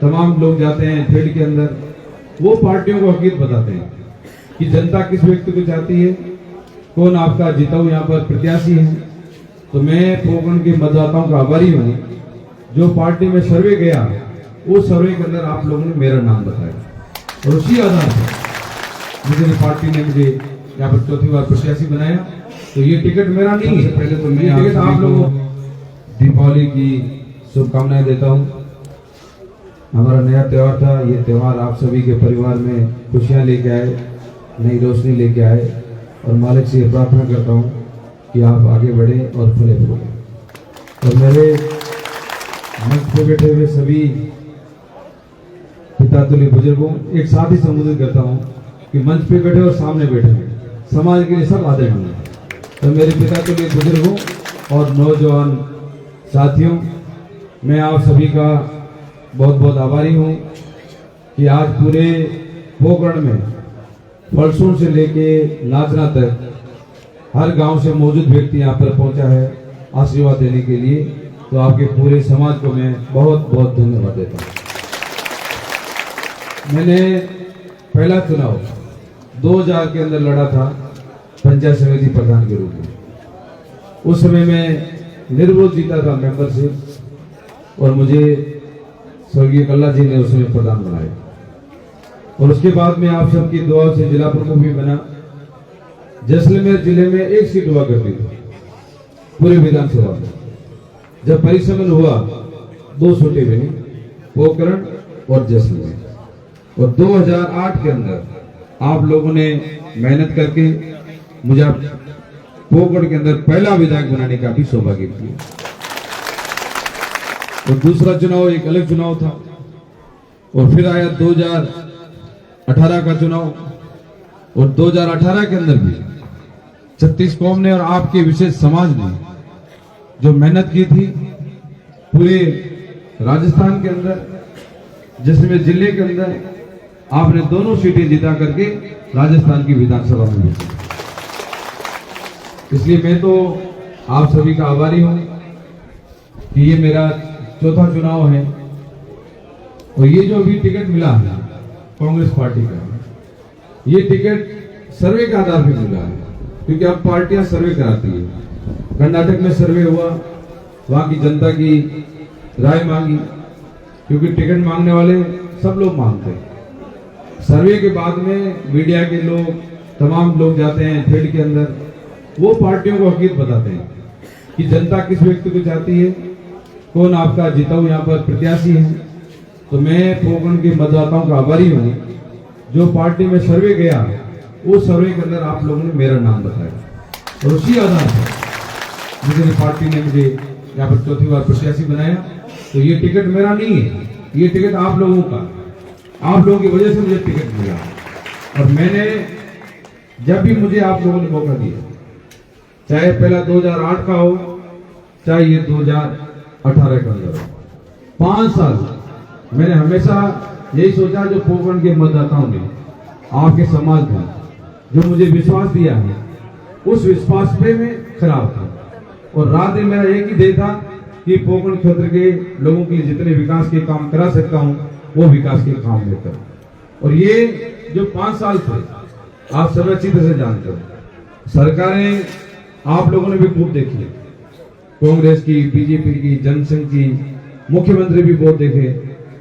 तमाम लोग जाते हैं फील्ड के अंदर, वो पार्टियों को हकीकत बताते हैं कि जनता किस व्यक्ति को चाहती है, कौन आपका जीता हुआ यहाँ पर प्रत्याशी है। तो मैं पोकरण के मतदाताओं का आभारी हूँ। जो पार्टी में सर्वे गया, उस सर्वे के अंदर आप लोगों ने मेरा नाम बताया और उसी आधार पर मुझे पार्टी ने मुझे यहाँ पर चौथी बार प्रत्याशी बनाया। तो ये टिकट मेरा नहीं है। पहले तो मैं टिकट आप लोगों को दीपावली की शुभकामनाएं देता हूँ। हमारा नया त्यौहार था, ये त्यौहार आप सभी के परिवार में खुशियाँ लेके आए, नई रोशनी लेके आए और मालिक से प्रार्थना करता हूँ कि आप आगे बढ़े और फले फूले। और मेरे मंच पे बैठे हुए सभी पिता तुल्य बुजुर्गों, एक साथ ही संबोधित करता हूँ कि मंच पे बैठे और सामने बैठे समाज के लिए सब आदरणीय हैं। तो मेरे पिता तुल्य बुजुर्गों और नौजवान साथियों, मैं आप सभी का बहुत बहुत आभारी हूँ कि आज पूरे पोकरण में फलसून से लेके नाचना तक हर गांव से मौजूद व्यक्ति यहाँ पर पहुंचा है आशीर्वाद देने के लिए। तो आपके पूरे समाज को मैं बहुत बहुत धन्यवाद देता हूँ। मैंने पहला चुनाव 2000 के अंदर लड़ा था पंचायत समिति प्रधान के रूप में। उस समय मैं निर्विरोध जीता था मेंबर से और मुझे स्वर्गीय कल्ला जी ने उसमें प्रधान बनाया। और उसके बाद में आप सबकी दुआ से जिला प्रमुख भी बना। जैसलमेर जिले में एक सीट हुआ करती थी पूरे विधानसभा में। जब परिसमन हुआ 2 सीटें बनी, पोकरण और जैसलमेर। और 2008 के अंदर आप लोगों ने मेहनत करके मुझे पोकरण के अंदर पहला विधायक बनाने का भी सौभाग्य दिया। और दूसरा चुनाव एक अलग चुनाव था। और फिर आया 2018 का चुनाव। और 2018 के अंदर भी 36 कौम ने और आपके विशेष समाज ने जो मेहनत की थी, पूरे राजस्थान के अंदर जैसलमेर जिले के अंदर आपने दोनों सीटें जिता करके राजस्थान की विधानसभा में भेजी। इसलिए मैं तो आप सभी का आभारी हूं कि ये मेरा चौथा चुनाव है। और ये जो अभी टिकट मिला है कांग्रेस पार्टी का, ये टिकट सर्वे के आधार पर मिला है, क्योंकि अब पार्टियां सर्वे कराती है। कर्नाटक में सर्वे हुआ, वहां की जनता की राय मांगी, क्योंकि टिकट मांगने वाले सब लोग मांगते हैं। सर्वे के बाद में मीडिया के लोग, तमाम लोग जाते हैं फील्ड के अंदर, वो पार्टियों को हकीकत बताते हैं कि जनता किस व्यक्ति को चाहती है, कौन आपका जीता हुआ यहाँ पर प्रत्याशी है। तो मैं पोकरण के मतदाताओं का आभारी हूँ। जो पार्टी में सर्वे गया, उस सर्वे के अंदर आप लोगों ने मेरा नाम बताया और उसी आधार पर मुझे पार्टी ने मुझे यहाँ पर चौथी बार प्रत्याशी बनाया। तो ये टिकट मेरा नहीं है, ये टिकट आप लोगों का, आप लोगों की वजह से मुझे टिकट मिला। और मैंने जब भी मुझे आप लोगों ने मौका दिया, चाहे पहला 2008 का हो, चाहे ये 2018 का हो, 5 साल मैंने हमेशा यही सोचा, जो पोकरण के मतदाताओं ने, आपके समाज ने जो मुझे विश्वास दिया है, उस विश्वास पे मैं खराब था। और रात दिन मेरा एक ही ध्येय था कि पोकरण क्षेत्र के लोगों के जितने विकास के काम करा सकता हूं, वो विकास के काम में करूं। और ये जो 5 साल थे, आप सब अच्छी तरह से जानते हो, सरकारें आप लोगों ने भी खूब देखी, कांग्रेस की, बीजेपी की, जनसंघ की, मुख्यमंत्री भी बहुत देखे,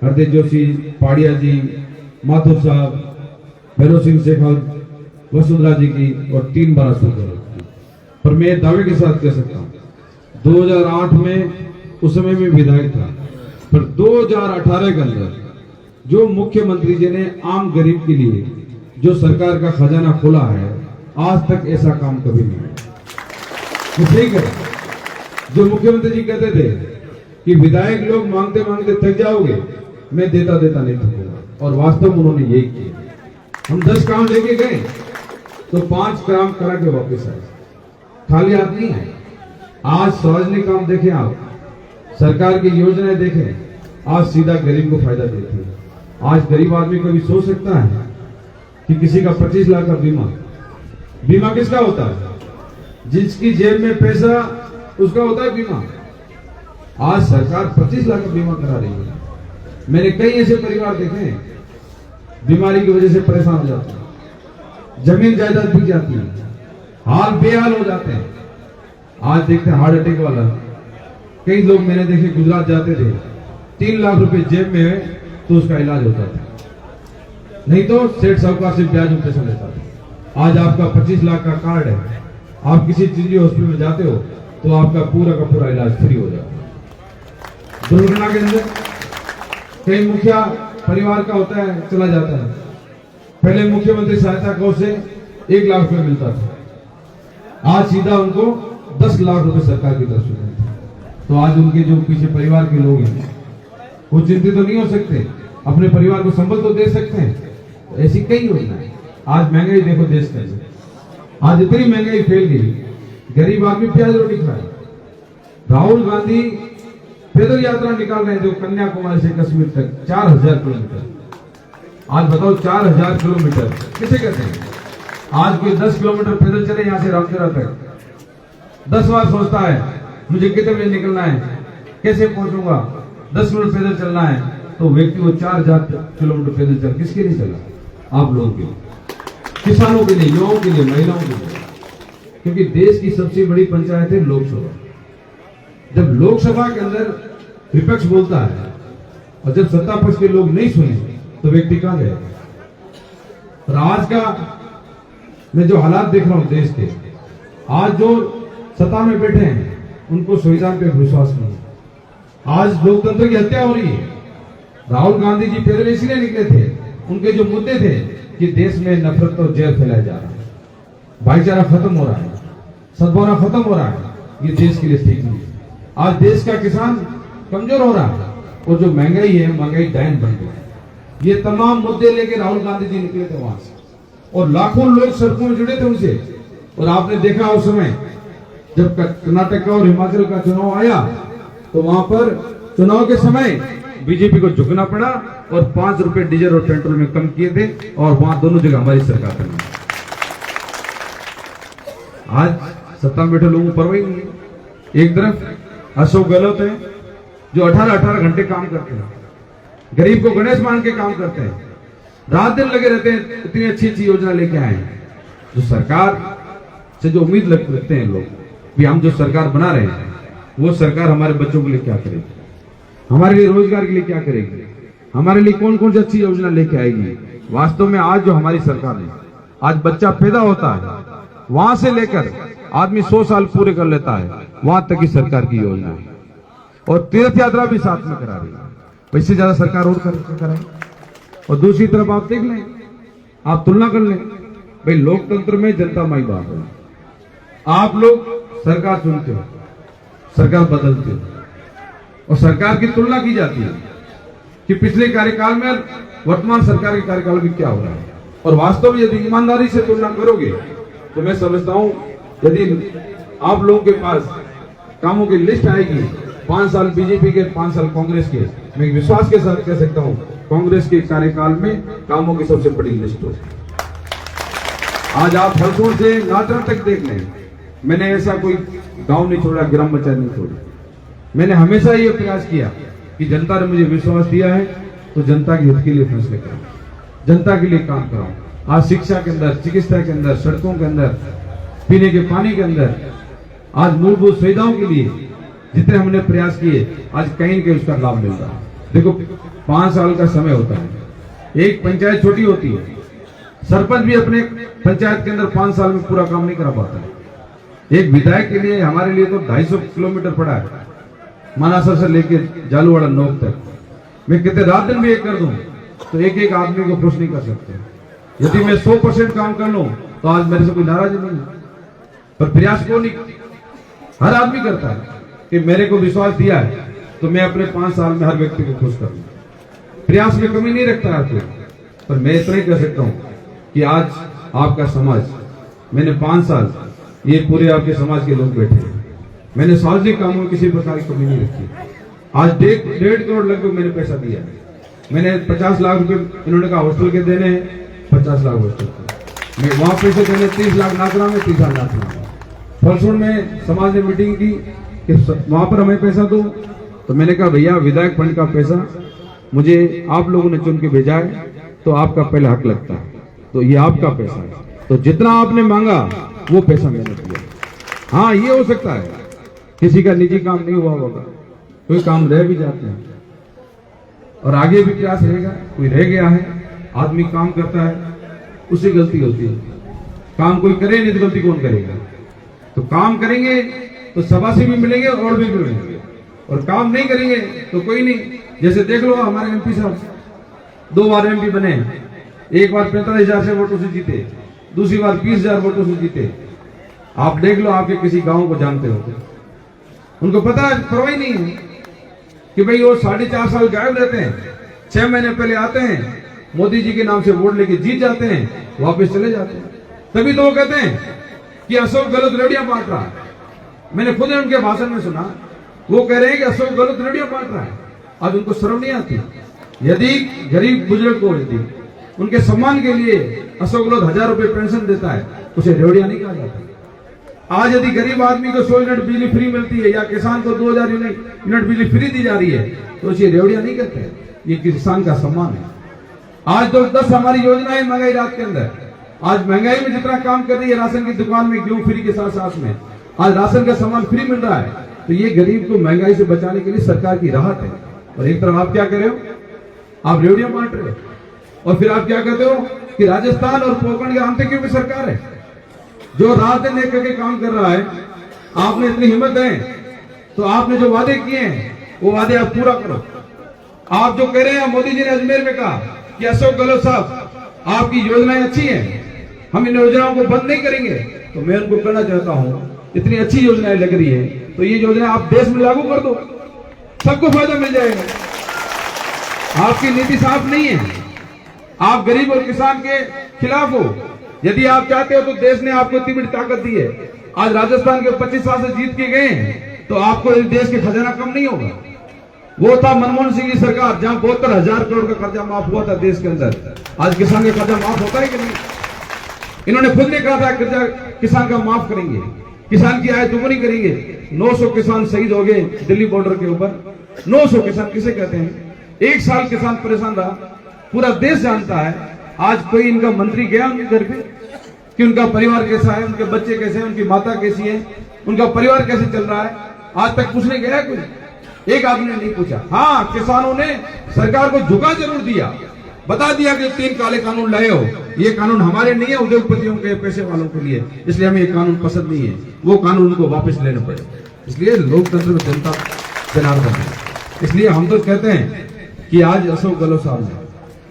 हरदीप जोशी, पाड़िया जी, माथुर साहब, भैरव सिंह शेखावत, वसुंधरा जी की, और 3 बार स्पीकर। पर मैं दावे के साथ कह सकता हूँ 2008 में उस समय में विधायक था, पर 2018 के अंदर जो मुख्यमंत्री जी ने आम गरीब के लिए जो सरकार का खजाना खोला है, आज तक ऐसा काम कभी नहीं हुआ। सही कह, जो मुख्यमंत्री जी कहते थे कि विधायक लोग मांगते मांगते थक जाओगे, मैं देता देता नहीं थकूंगा, और वास्तव में उन्होंने यही किया। हम 10 काम लेके गए तो 5 काम करा के वापस आए, खाली हाथ नहीं है। आज सार्वजनिक काम देखें, आप सरकार की योजनाएं देखें, आज सीधा गरीब को फायदा देती है। आज गरीब आदमी कभी सोच सकता है कि किसी का 25 लाख का बीमा किसका होता है? जिसकी जेब में पैसा, उसका होता है बीमा। आज सरकार 25 लाख का बीमा करा रही है। मैंने कई ऐसे परिवार देखे हैं, बीमारी की वजह से परेशान हो जाते हैं, जमीन जायदाद बिक जाती है, हाल बेहाल हो जाते हैं। आज देखते हैं हार्ट अटैक वाला, कई लोग मैंने देखे गुजरात जाते थे, 3 लाख रुपए जेब में है तो उसका इलाज होता था, नहीं तो सेठ साहूकार से ब्याज में पैसा लेता था। आज आपका 25 लाख का कार्ड है, आप किसी चिल्ली हॉस्पिटल में जाते हो तो आपका पूरा का पूरा इलाज फ्री हो जाता है। दुर्घटना के अंदर कई मुखिया परिवार का होता है, चला जाता है, पहले मुख्यमंत्री सहायता कोष से 1 लाख रुपए मिलता था, आज सीधा उनको 10 लाख रुपए सरकार की तरफ से मिलता है। तो आज उनके जो पीछे परिवार के लोग हैं वो चिंतित तो नहीं हो सकते, अपने परिवार को संबल तो दे सकते हैं। तो ऐसी कई योजनाएं। आज महंगाई देखो देश के अंदर, आज इतनी महंगाई फैल गई, गरीब आदमी प्याज रोटी खाए। राहुल गांधी पैदल यात्रा निकाल रहे थे कन्याकुमारी से कश्मीर तक 4000 किलोमीटर। आज बताओ 4000 किलोमीटर किसे कहते हैं? आज कोई 10 किलोमीटर पैदल चले यहां से रामचरा तक, 10 बार सोचता है मुझे कितने बजे निकलना है, कैसे पहुंचूंगा, 10 मिनट पैदल चलना है, तो व्यक्ति को 4000 किलोमीटर पैदल चल किसके लिए चला? आप लोगों के लिए, किसानों के लिए, युवाओं के लिए, महिलाओं के लिए। क्योंकि देश की सबसे बड़ी पंचायत है लोकसभा। जब लोकसभा के अंदर विपक्ष बोलता है और जब सत्ता पक्ष के लोग नहीं सुने तो व्यक्ति कहां जाएगा? और आज का मैं जो हालात देख रहा हूं देश के, आज जो सत्ता में बैठे हैं उनको संविधान पे विश्वास नहीं। आज लोकतंत्र की हत्या हो रही है। राहुल गांधी जी पैदल इसलिए निकले थे, उनके जो मुद्दे थे कि देश में नफरत और जहर फैलाया जा रहा है, भाईचारा खत्म हो रहा है, सद्भावना खत्म हो रहा है, ये देश के लिए ठीक नहीं है। आज देश का किसान कमजोर हो रहा है और जो महंगाई है, महंगाई डायन बन गई। ये तमाम मुद्दे लेके राहुल गांधी जी निकले थे वहां से और लाखों लोग सड़कों में जुड़े थे उनसे। और आपने देखा उस समय जब कर्नाटक का और हिमाचल का चुनाव आया तो वहां पर चुनाव के समय बीजेपी को झुकना पड़ा और 5 रुपए डीजल और पेट्रोल में कम किए थे और वहां दोनों जगह हमारी सरकार बनी। आज सत्ता में बैठे लोगों को परवाह नहीं है। एक तरफ अशोक गहलोत है जो 18-18 घंटे काम करते हैं, गरीब को गणेश मान के काम करते हैं, रात दिन लगे रहते हैं, इतनी अच्छी अच्छी योजना लेके आए हैं। जो सरकार से जो उम्मीद रखते हैं लोग कि हम जो सरकार बना रहे हैं वो सरकार हमारे बच्चों के लिए क्या करेगी, हमारे लिए रोजगार के लिए क्या करेगी, हमारे लिए कौन कौन सी अच्छी योजना लेके आएगी। वास्तव में आज जो हमारी सरकार है, आज बच्चा पैदा होता है वहां से लेकर आदमी 100 साल पूरे कर लेता है, वहां तक की सरकार की योजना है। और तीर्थ यात्रा भी साथ में करा रही है, इससे ज्यादा सरकार और कराए। और दूसरी तरफ आप देख लें, आप तुलना कर लें, भाई लोकतंत्र में जनता माई बाप है। आप लोग सरकार चुनते हो, सरकार बदलते हो और सरकार की तुलना की जाती है कि पिछले कार्यकाल में वर्तमान सरकार के कार्यकाल में क्या हो रहा है। और वास्तव में यदि ईमानदारी से तुलना करोगे तो मैं समझता हूं यदि आप लोगों के पास कामों की लिस्ट आएगी, 5 साल बीजेपी के, 5 साल कांग्रेस के, मैं विश्वास के साथ कह सकता हूं कांग्रेस के कार्यकाल में कामों की सबसे बड़ी लिस्ट हो। आज आप फलसूर से नाचरा तक देख लें, मैंने ऐसा कोई गांव नहीं छोड़ा, ग्राम पंचायत नहीं छोड़ी। मैंने हमेशा ये प्रयास किया कि जनता ने मुझे विश्वास दिया है तो जनता के हित के लिए फैसले कराऊं, जनता के लिए काम कराऊं। आज शिक्षा के अंदर, चिकित्सा के अंदर, सड़कों के अंदर, पीने के पानी के अंदर, आज मूलभूत सुविधाओं के लिए जितने हमने प्रयास किए आज कहीं न कहीं उसका लाभ मिल रहा है। देखो 5 साल का समय होता है, एक पंचायत छोटी होती है, सरपंच भी अपने पंचायत के अंदर 5 साल में पूरा काम नहीं करा पाता है। एक विधायक के लिए, हमारे लिए तो 250 किलोमीटर पड़ा है, मानासर से लेके जालूवाड़ा नोक तक। मैं कितने रात दिन भी एक कर दूं तो एक एक आदमी को खुश नहीं कर सकते। यदि मैं 100% काम कर लूं तो आज मेरे से कोई नाराज नहीं है, पर प्रयास को नहीं हर आदमी करता है कि मेरे को विश्वास दिया है तो मैं अपने 5 साल में हर व्यक्ति को खुश करूं। प्रयास में कमी नहीं रखता है, पर मैं इतना ही कह सकता हूं कि आज आपका समाज, मैंने 5 साल ये पूरे आपके समाज के लोग बैठे हैं, मैंने सार्वजनिक कामों में किसी प्रकार की कमी नहीं रखी। आज 1.5 करोड़ लगभग मैंने पैसा दिया है। मैंने 50 लाख रुपए इन्होंने कहा हॉस्टल के देने हैं, 50 लाख हॉस्टल के, मैं वहां पैसे देने 30 लाख नाचरा में, 30 लाख नाचरा में। फलसूर में समाज ने मीटिंग की कि वहां पर हमें पैसा दो, तो मैंने कहा भैया विधायक फंड का पैसा मुझे आप लोगों ने चुन के भेजा है तो आपका पहला हक लगता है, तो ये आपका पैसा है, तो जितना आपने मांगा वो पैसा मैंने दिया। हाँ, ये हो सकता है किसी का निजी काम नहीं हुआ होगा, कोई काम रह भी जाते हैं और आगे भी प्रयास रहेगा। कोई रह गया है, आदमी काम करता है, उससे गलती होती है। काम कोई करे नहीं तो गलती कौन करेगा? तो काम करेंगे तो सभा से भी मिलेंगे और भी मिलेंगे, और काम नहीं करेंगे तो कोई नहीं। जैसे देख लो हमारे एमपी साहब 2 बार एमपी बने, एक बार 45,000 से वोटों से जीते, दूसरी बार 20,000 वोटों से जीते। आप देख लो, आपके किसी गांव को जानते हो, उनको पता है, परवाही नहीं है कि भाई वो 4.5 साल गायब रहते हैं, 6 महीने पहले आते हैं, मोदी जी के नाम से वोट लेके जीत जाते हैं, वापस चले जाते हैं। तभी तो वो कहते हैं कि अशोक गलत रेडिया बांट रहा है। मैंने खुद उनके भाषण में सुना, वो कह रहे हैं कि अशोक गलत रेडिया बांट रहा है। आज उनको शर्म नहीं आती? यदि गरीब बुजुर्ग को यदि उनके सम्मान के लिए अशोक गहलोत 1000 रुपए पेंशन देता है, उसे रेवड़िया नहीं कहा जाता। आज यदि गरीब आदमी को 100 यूनिट बिजली फ्री मिलती है या किसान को 2000 यूनिट बिजली फ्री दी जा रही है, तो उसे रेवड़िया नहीं कहते, ये किसान का सम्मान है। आज तो 10 हमारी योजनाएं महंगाई रात के अंदर, आज महंगाई में जितना काम कर रही है, राशन की दुकान में गेहूं फ्री के साथ साथ में आज राशन का सामान फ्री मिल रहा है, तो ये गरीब को महंगाई से बचाने के लिए सरकार की राहत है। और एक तरफ आप क्या कर रहे हो? आप रेवड़िया बांट रहे हो, और फिर आप क्या कहते हो कि राजस्थान और पोखरण के आंतरिक की सरकार है जो रात दिन एक करके काम कर रहा है। आपने इतनी हिम्मत है तो आपने जो वादे किए हैं वो वादे आप पूरा करो। आप जो कह रहे हैं, मोदी जी ने अजमेर में कहा कि अशोक गहलोत साहब आपकी योजनाएं अच्छी हैं, हम इन योजनाओं को बंद नहीं करेंगे, तो मैं उनको कहना चाहता हूं, इतनी अच्छी योजनाएं लग रही है तो ये योजना आप देश में लागू कर दो, सबको फायदा मिल जाएगा। आपकी नीति साफ नहीं है, आप गरीब और किसान के खिलाफ हो। यदि आप चाहते हो तो देश ने आपको इतनी बड़ी ताकत दी है, आज राजस्थान के 25 साल से जीत के गए हैं, तो आपको इस देश के खजाना कम नहीं होगा। वो था मनमोहन सिंह की सरकार जहां 72,000 करोड़ का कर्जा माफ हुआ था देश के अंदर। आज किसान का कर्जा माफ होता है कि नहीं? इन्होंने खुद ने कहा था कर्जा किसान का माफ करेंगे, किसान की आय दोगुनी करेंगे। 900 किसान शहीद हो गए दिल्ली बॉर्डर के ऊपर। 900 किसान किसे कहते हैं? 1 साल किसान परेशान रहा, पूरा देश जानता है। आज कोई इनका मंत्री गया उनके घर पे कि उनका परिवार कैसा है, उनके बच्चे कैसे हैं, उनकी माता कैसी है, उनका परिवार कैसे चल रहा है, आज तक पूछने गया कोई? एक आदमी ने नहीं पूछा। हाँ, किसानों ने सरकार को झुका जरूर दिया, बता दिया कि 3 काले कानून लाए हो, ये कानून हमारे नहीं है, उद्योगपतियों के, पैसे वालों के लिए, इसलिए हमें ये कानून पसंद नहीं है। वो कानून उनको वापस लेने पड़े। इसलिए लोकतंत्र में जनता जनार्दन है। इसलिए हम तो कहते हैं कि आज अशोक गहलोत साहब ने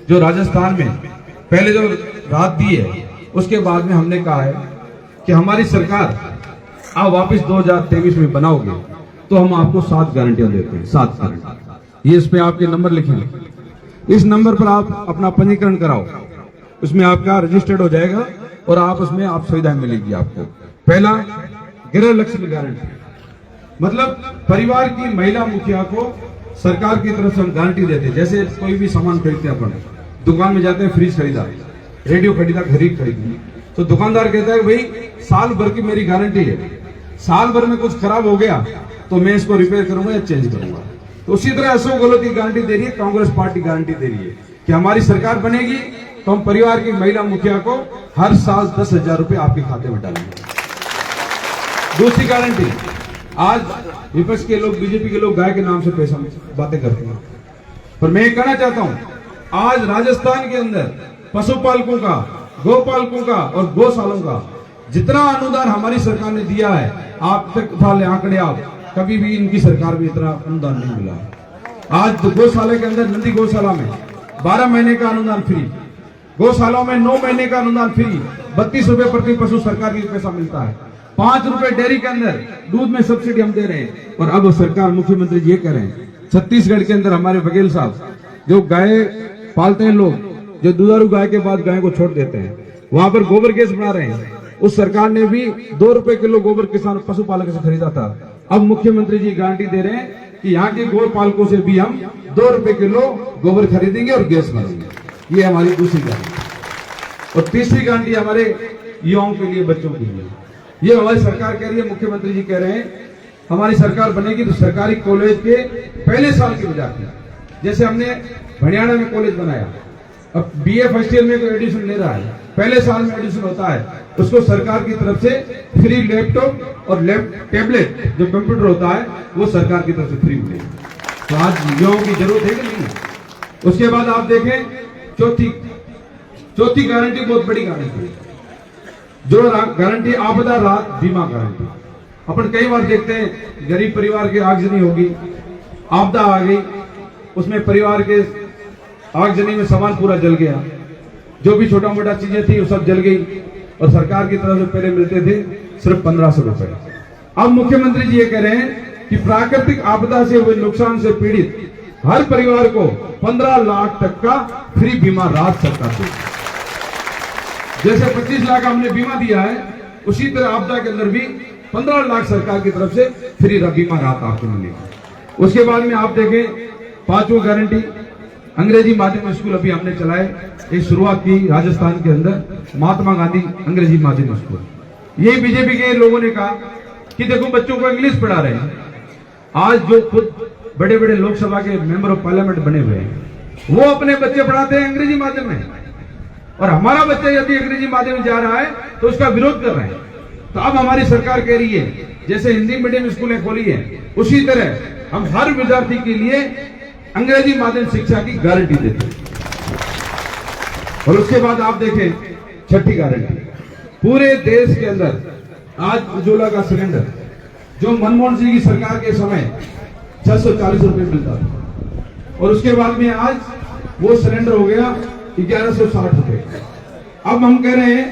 जो राजस्थान में पहले जो राहत दी है, उसके बाद में हमने कहा है कि हमारी सरकार आप वापस 2023 में बनाओगे तो हम आपको 7 गारंटियां देते हैं। 7 गारंटी, ये इस पे आपके नंबर लिखेंगे, इस नंबर पर आप अपना पंजीकरण कराओ, उसमें आपका रजिस्टर्ड हो जाएगा और आप उसमें आप सुविधाएं मिलेगी आपको। पहला, गृह लक्ष्मी गारंटी, मतलब परिवार की महिला मुखिया को सरकार की तरफ से हम गारंटी देते हैं। जैसे कोई भी सामान खरीदते हैं, अपन दुकान में जाते हैं, फ्रिज खरीदा, रेडियो खरीदा, घड़ी खरीदी, तो दुकानदार कहता है भाई साल भर की मेरी गारंटी है, साल भर में कुछ खराब हो गया तो मैं इसको रिपेयर करूंगा या चेंज करूंगा। तो उसी तरह अशोक गहलोत की गारंटी दे रही है, कांग्रेस पार्टी गारंटी दे रही है कि हमारी सरकार बनेगी तो हम परिवार की महिला मुखिया को हर साल 10,000 रुपए आपके खाते में डालेंगे। दूसरी गारंटी, आज विपक्ष के लोग, बीजेपी के लोग गाय के नाम से पैसा बातें करते हैं, पर मैं कहना चाहता हूं, आज राजस्थान के अंदर पशुपालकों का, गोपालकों का और गौशालों का जितना अनुदान हमारी सरकार ने दिया है, आप तक उठा ले आंकड़े, आप कभी भी इनकी सरकार में इतना अनुदान नहीं मिला। आज तो गौशाला के अंदर, नंदी गौशाला में 12 महीने का अनुदान फ्री, गौशालाओं में 9 महीने का अनुदान फ्री, 32 रुपए प्रति पशु सरकार की पैसा मिलता है। 5 रुपए डेयरी के अंदर दूध में सब्सिडी हम दे रहे हैं। और अब सरकार, मुख्यमंत्री ये कह रहे हैं, छत्तीसगढ़ के अंदर हमारे बघेल साहब जो गाय पालते हैं, लोग जो दुधारू गाय के बाद गाय को छोड़ देते हैं, वहां पर गोबर गैस बना रहे हैं। उस सरकार ने भी 2 रुपए किलो गोबर किसान पशुपालक से खरीदा था। अब मुख्यमंत्री जी गारंटी दे रहे हैं कि यहाँ के गौ पालकों से भी हम 2 रुपए किलो गोबर खरीदेंगे और गैस बनाएंगे। ये हमारी दूसरी गारंटी। और तीसरी गारंटी हमारे युवाओं के लिए, बच्चों के लिए, ये हमारी सरकार कह रही है, मुख्यमंत्री जी कह रहे हैं हमारी सरकार बनेगी तो सरकारी कॉलेज के पहले साल के विद्यार्थी, जैसे हमने हरियाणा में कॉलेज बनाया। अब बीए फर्स्ट ईयर में कोई एडमिशन ले रहा है, पहले साल में एडमिशन होता है, उसको सरकार की तरफ से फ्री लैपटॉप और टैबलेट जो कंप्यूटर होता है वो सरकार की तरफ से फ्री मिलेगा। तो आज युवाओं की जरूरत है कि नहीं। उसके बाद आप देखें चौथी गारंटी बहुत बड़ी गारंटी है, जो गारंटी आपदा राहत बीमा गारंटी। अपन कई बार देखते हैं गरीब परिवार की आगजनी होगी, आपदा आ गई, उसमें परिवार के आगजनी में सामान पूरा जल गया, जो भी छोटा मोटा चीजें थी वो सब जल गई, और सरकार की तरफ से पहले मिलते थे सिर्फ 1500 रुपए। अब मुख्यमंत्री जी ये कह रहे हैं कि प्राकृतिक आपदा से हुए नुकसान से पीड़ित हर परिवार को 15 लाख तक का फ्री बीमा राहत सरकार देगी। जैसे 25 लाख हमने बीमा दिया है, उसी तरह आपदा के अंदर भी 15 लाख सरकार की तरफ से फ्री बीमा राहत आपको मिलेगी। उसके बाद में आप देखें 5वीं गारंटी अंग्रेजी माध्यम स्कूल अभी हमने चलाए, एक शुरुआत की राजस्थान के अंदर महात्मा गांधी अंग्रेजी माध्यम स्कूल। ये बीजेपी के लोगों ने कहा कि देखो बच्चों को इंग्लिश पढ़ा रहे हैं। आज जो खुद बड़े बड़े लोकसभा के मेंबर ऑफ पार्लियामेंट बने हुए हैं वो अपने बच्चे पढ़ाते हैं अंग्रेजी माध्यम में, और हमारा बच्चा यदि अंग्रेजी माध्यम में जा रहा है तो उसका विरोध कर रहे हैं। तो अब हमारी सरकार कह रही है जैसे हिंदी मीडियम स्कूलें खोली है उसी तरह हम हर विद्यार्थी के लिए अंग्रेजी माध्यम शिक्षा की गारंटी देते हैं। और उसके बाद आप देखें 6ठी गारंटी, पूरे देश के अंदर आज उज्ज्वला का सिलेंडर जो मनमोहन सिंह की सरकार के समय 640 रुपए मिलता था, और उसके बाद में आज वो सिलेंडर हो गया 1160 रुपए। अब हम कह रहे हैं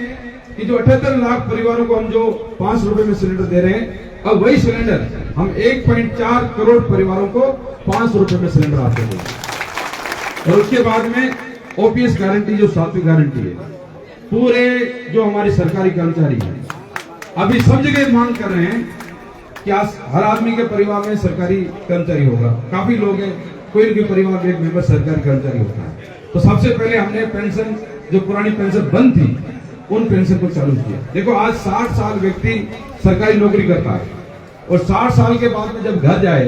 कि जो 78 लाख परिवारों को हम जो 5 रुपए में सिलेंडर दे रहे हैं, अब वही सिलेंडर हम 1.4 करोड़ परिवारों को 5 रुपए में सिलेंडर आपको देंगे। और उसके बाद में ओपीएस गारंटी जो 7वीं गारंटी है, पूरे जो हमारे सरकारी कर्मचारी हैं अभी सब जगह मांग कर रहे हैं कि आज हर आदमी के परिवार में सरकारी कर्मचारी होगा। काफी लोग हैं, कोई भी परिवार में एक मेंबर सरकारी कर्मचारी होता है। तो सबसे पहले हमने पेंशन जो पुरानी पेंशन बंद थी उन पेंशन को चालू किया। देखो आज 60 साल व्यक्ति सरकारी नौकरी करता है, और 60 साल के बाद में जब घर जाए,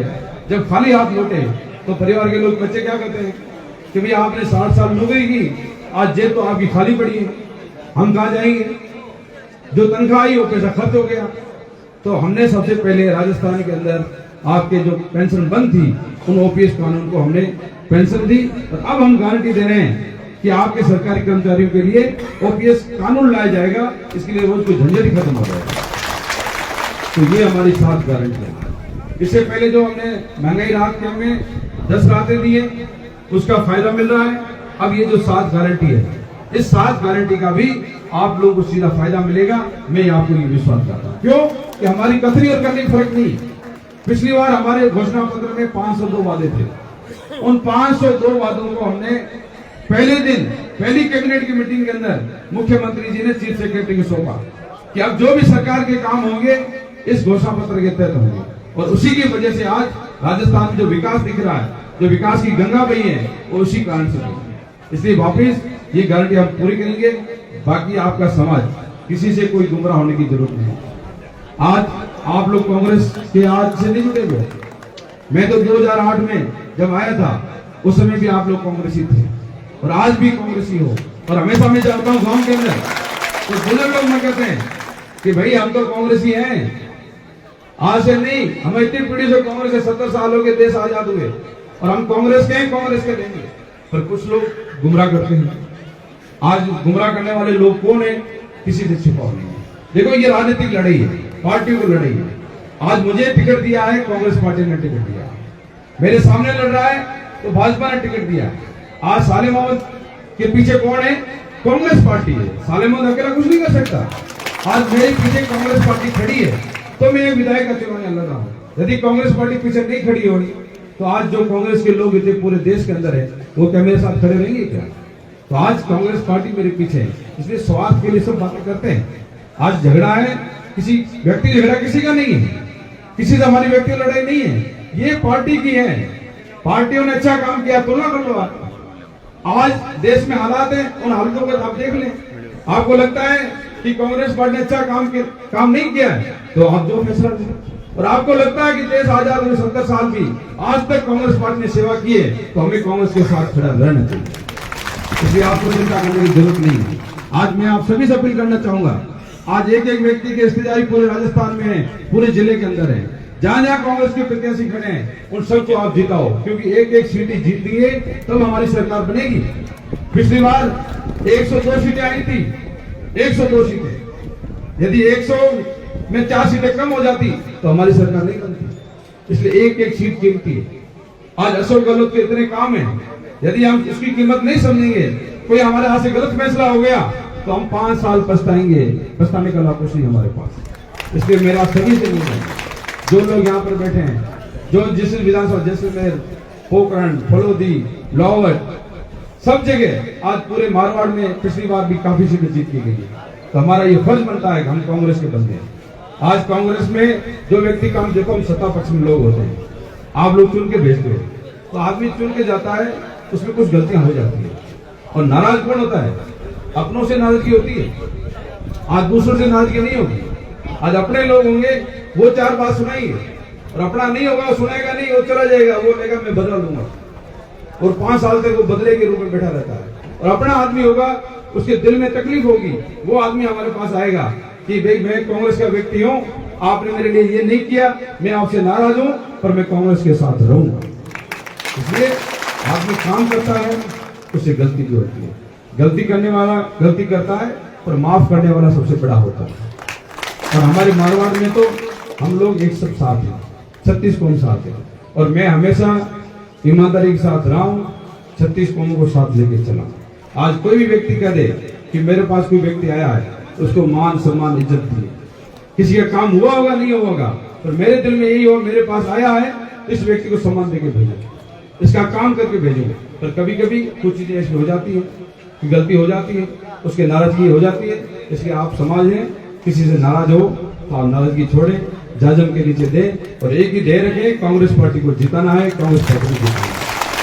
जब खाली हाथ लौटे, तो परिवार के लोग बच्चे क्या कहते हैं कि भैया आपने 60 साल नौकरी की, आज जेब तो आपकी खाली पड़ी है, हम कहाँ जाएंगे, जो तनख्वाह आई वो पैसा खर्च हो गया। तो हमने सबसे पहले राजस्थान के अंदर आपके जो पेंशन बंद थी उन ओपीएस कानून को हमने पेंशन दी, और अब हम गारंटी दे रहे हैं कि आपके सरकारी कर्मचारियों के लिए ओपीएस कानून लाया जाएगा, इसके लिए रोज कोई झंझट ही खत्म हो जाएगा। तो ये हमारी 7 गारंटी है। इससे पहले जो हमने महंगाई राहत के हमें 10 राहतें दी है उसका फायदा मिल रहा है। अब ये जो 7 गारंटी है, इस 7 गारंटी का भी आप लोगों को सीधा फायदा मिलेगा, मैं आपको ये विश्वास करता हूँ। क्यों कि हमारी कथनी और करने का फर्क नहीं। पिछली बार हमारे घोषणा पत्र में 502 वादे थे, उन 502 वादों को हमने पहले दिन पहली कैबिनेट की मीटिंग के अंदर मुख्यमंत्री जी ने चीफ सेक्रेटरी को सौंपा कि अब जो भी सरकार के काम होंगे इस घोषणा पत्र के तहत होंगे, और उसी की वजह से आज राजस्थान में जो विकास दिख रहा है, जो विकास की गंगा बही है, वो उसी कारण से होगी। इसलिए वापिस ये गारंटी हम पूरी करेंगे। बाकी आपका समाज किसी से कोई गुमराह होने की जरूरत नहीं। आज आप लोग कांग्रेस के आज से नहीं जुड़े हुए। मैं तो 2008 में जब आया था उस समय भी आप लोग कांग्रेसी थे, और आज भी कांग्रेसी हो। और हमेशा मैं जाता हूँ गांव के अंदर तो बुजुर्ग लोग मैं कहते हैं कि भाई हम तो कांग्रेसी हैं, आज से नहीं, हम इतनी पीढ़ी से कांग्रेस के 70 साल हो गए, देश आजाद हुए, और हम कांग्रेस के हैं, कांग्रेस के देंगे। पर कुछ लोग गुमराह करते हैं। आज गुमराह करने वाले लोग कौन है, किसी से छिपाव नहीं है। देखो ये राजनीतिक लड़ाई है, पार्टियों की लड़ाई है। आज मुझे टिकट दिया है, कांग्रेस पार्टी ने टिकट दिया है, मेरे सामने लड़ रहा है तो भाजपा ने टिकट दिया है। आज सालेम मोहम्मद के पीछे कौन है, कांग्रेस पार्टी है। सालेम मोहम्मद अकेला कुछ नहीं कर सकता। आज मेरे पीछे कांग्रेस पार्टी खड़ी है तो मैं विधायक का चुनाव लड़ रहा हूँ। यदि कांग्रेस पार्टी पीछे नहीं खड़ी होगी तो आज जो कांग्रेस के लोग इतने पूरे देश के अंदर है वो क्या मेरे साथ खड़े रहेंगे क्या? तो आज कांग्रेस पार्टी मेरे पीछे है, इसलिए स्वार्थ के लिए सब बातें करते हैं। आज झगड़ा है, किसी व्यक्ति झगड़ा किसी का नहीं है, किसी से हमारी व्यक्तिगत लड़ाई नहीं है, ये पार्टी की है। पार्टियों ने अच्छा काम किया, तुलना कर लो। आज देश में हालात है, उन हालातों को आप देख लें। आपको लगता है कि कांग्रेस पार्टी ने अच्छा काम नहीं किया है तो आप जो फैसला और आपको लगता है कि देश आजाद हुए 70 साल भी आज तक कांग्रेस पार्टी ने सेवा की है, तो हमें कांग्रेस के साथ खड़ा रहना चाहिए। इसलिए आपको चिंता करने की जरूरत नहीं है। आज मैं आप सभी से अपील करना चाहूंगा, आज एक एक व्यक्ति की रिश्तेदारी पूरे राजस्थान में है, पूरे जिले के अंदर है। जहां जहां कांग्रेस के प्रत्याशी खड़े हैं उन सबको आप जिताओ, क्योंकि एक एक सीट जीतेंगे तब हमारी सरकार बनेगी। पिछली बार 102 सीटें आई थी, 102 सीटें। यदि 100 में 4 सीटें कम हो जाती तो हमारी सरकार नहीं बनती। इसलिए एक एक सीट कीमती है। आज अशोक गहलोत के इतने काम है, यदि हम इसकी कीमत नहीं समझेंगे, कोई हमारे हाथ से गलत फैसला हो गया तो हम 5 साल पछताएंगे। पछताने का लाभ कुछ नहीं हमारे पास। इसलिए मेरा सभी से निवेदन है, जो लोग यहाँ पर बैठे हैं, जो जिस विधानसभा जैसलमेर, पोखरण, फलोदी, लोवर, सब जगह आज पूरे मारवाड़ में पिछली बार भी काफी सीटें जीत की गई है, तो हमारा ये फर्ज बनता है कि हम कांग्रेस के बंदे हैं। आज कांग्रेस में जो व्यक्ति काम, देखो हम सत्ता पक्ष में लोग होते हैं, आप लोग चुन के भेजते हो, तो आदमी चुन के जाता है, उसमें कुछ गलतियां हो जाती है। और नाराज कौन होता है? अपनों से नाराजगी होती है, आज दूसरों से नाराजगी नहीं होगी। आज अपने लोग होंगे, वो 4 बात सुनाएंगे, और अपना नहीं होगा, सुनेगा नहीं, वो चला जाएगा, वो लेगा मैं बदला लूंगा, और 5 साल तक वो बदले के रूप में बैठा रहता है। और अपना आदमी होगा, उसके दिल में तकलीफ होगी, वो आदमी हमारे पास आएगा कि भाई मैं कांग्रेस का व्यक्ति हूँ, आपने मेरे लिए ये नहीं किया, मैं आपसे नाराज हूँ, पर मैं कांग्रेस के साथ रहूंगा। इसलिए आदमी काम करता है, उससे गलती भी होती है। गलती करने वाला गलती करता है, पर माफ करने वाला सबसे बड़ा होता है। और हमारे मारवाड़ में तो हम लोग एक सब साथ हैं, 36 कौम साथ है, और मैं हमेशा ईमानदारी के साथ रहा हूँ, 36 कौमों को साथ लेके चला। आज कोई भी व्यक्ति कह दे कि मेरे पास कोई व्यक्ति आया है, उसको मान सम्मान इज्जत दिए। किसी का काम हुआ होगा नहीं हुआ होगा, पर मेरे दिल में यही हो, मेरे पास आया है, इस व्यक्ति को सम्मान देके भेजेंगे, इसका काम करके भेजेंगे। पर कभी कभी कुछ चीजें ऐसी हो जाती है कि गलती हो जाती है, उसके नाराजगी हो जाती है। इसलिए आप समाज में किसी से नाराज हो तो आप नाराजगी छोड़े, जाजम के नीचे दे, और एक ही ध्येय रखें, कांग्रेस पार्टी को जिताना है, कांग्रेस पार्टी को जिताना है।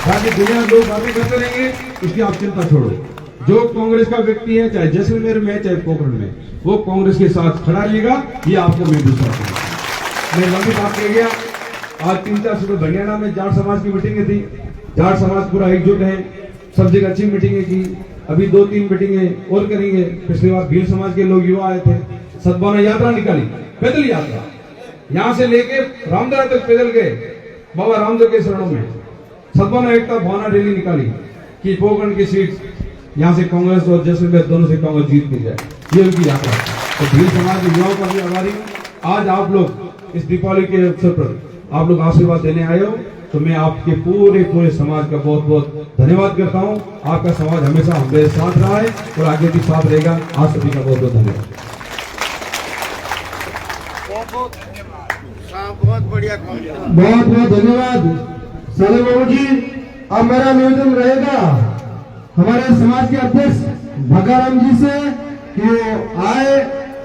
बाकी दुनिया लोग बातें करते रहेंगे, इसकी आप चिंता छोड़ो। जो कांग्रेस का व्यक्ति है, चाहे जैसलमेर में चाहे पोखरण में, वो कांग्रेस के साथ खड़ा रहेगा, ये आपको मैं विश्वास दूंगा। मैं लंबी बात कह गया। आज 3-4 सुबह बनियाना में जाट समाज की मीटिंगें थी, जाट समाज पूरा एकजुट है, सब जगह अच्छी मीटिंगें की। अभी 2-3 मीटिंगें और करेंगे। पिछली बार भील समाज के लोग युवा आए थे, सद्भावना यात्रा निकाली, पैदल यात्रा, यहाँ से लेके रामदरा तक पैदल गए, बाबा रामदेव के शरणों में। सद्भावना एकता भावना रैली निकाली कि पोखरण की सीट यहाँ से कांग्रेस और जैसलमेर दोनों से कांग्रेस जीत की जाए, ये उनकी यात्रा। तो भील समाज के युवाओं का भी आभारी हूँ। आज आप लोग इस दीपावली के अवसर पर आप लोग आशीर्वाद देने आए हो, तो मैं आपके पूरे समाज का बहुत बहुत धन्यवाद करता हूँ। आपका समाज हमेशा हमारे साथ रहा है और आगे भी साथ रहेगा। आप सभी का बहुत बहुत धन्यवाद। बहुत बढ़िया, बहुत बहुत धन्यवाद साले बाबू जी। अब मेरा निवेदन रहेगा हमारे समाज के अध्यक्ष भगाराम जी से कि वो आए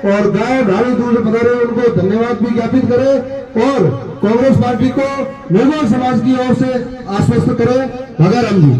और गांव ढाणी दूर से पधारे, उनको धन्यवाद भी ज्ञापित करें और कांग्रेस पार्टी को निर्मल समाज की ओर से आश्वस्त करें। भगाराम जी।